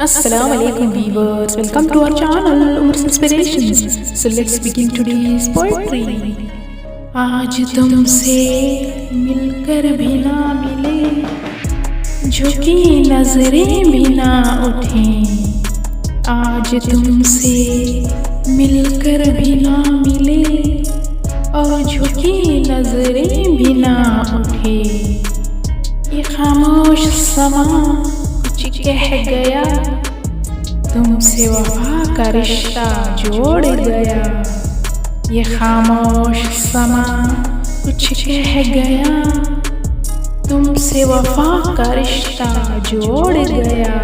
Assalamu alaikum viewers, welcome to our channel Umr's Inspirations. So let's begin today's poetry. आज तुमसे मिलकर भी ना मिले, झुकी नजरें भी ना उठें। आज तुमसे मिलकर भी ना मिले और झुकी नजरें भी ना उठे। ये खामोश समा कुछ कह गया, तुमसे वफा का रिश्ता जोड़ गया। ये खामोश समा कुछ कह गया, तुमसे वफा का रिश्ता जोड़ गया।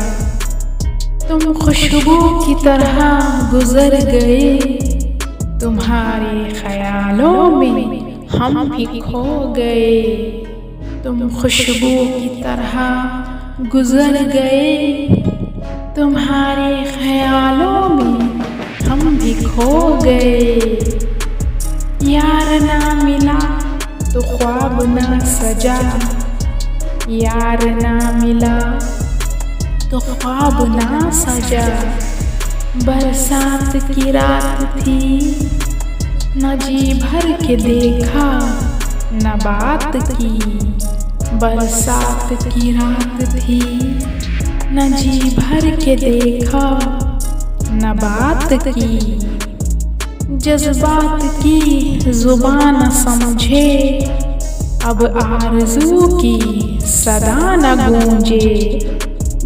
तुम खुशबू की तरह गुजर गए, तुम्हारे ख्यालों में हम भी खो गए। तुम खुशबू की तरह गुजर गए, तुम्हारे ख्यालों में हम भी खो गए। यार ना मिला तो ख्वाब ना सजा, यार ना मिला तो ख्वाब ना सजा। बरसात की रात थी, न जी भर के देखा न बात की। बरसात की रात थी, न जी भर के देखा न बात की। जज्बात की जुबान समझे, अब आरज़ू की सदा न गूंजे।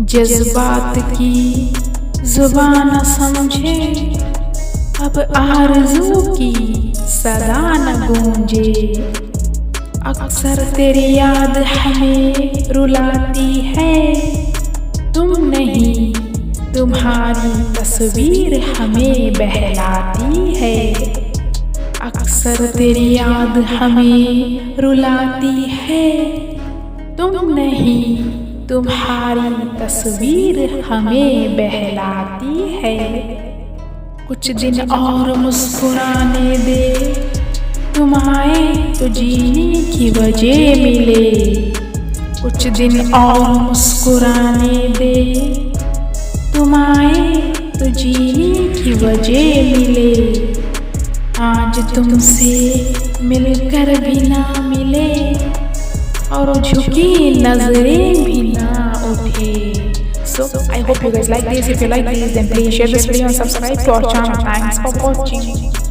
जज्बात की जुबान समझे, अब आरज़ू की सदा न गूंजे। अक्सर तेरी याद हमें रुलाती है, तुम नहीं तुम्हारी तस्वीर हमें बहलाती है। अक्सर तेरी याद हमें रुलाती है, तुम नहीं तुम्हारी तस्वीर हमें बहलाती है। कुछ दिन और मुस्कुराने दे, तुम आए तो जीने की वजह मिले। कुछ दिन और मुस्कुराने दे, तुम आए तो जीने की वजह मिले। आज तुमसे मिलकर भी ना मिले और झुकी नजरें भी ना उठे। So I hope you guys like this. If you like this, then please share this video and subscribe to our channel. Thanks for watching.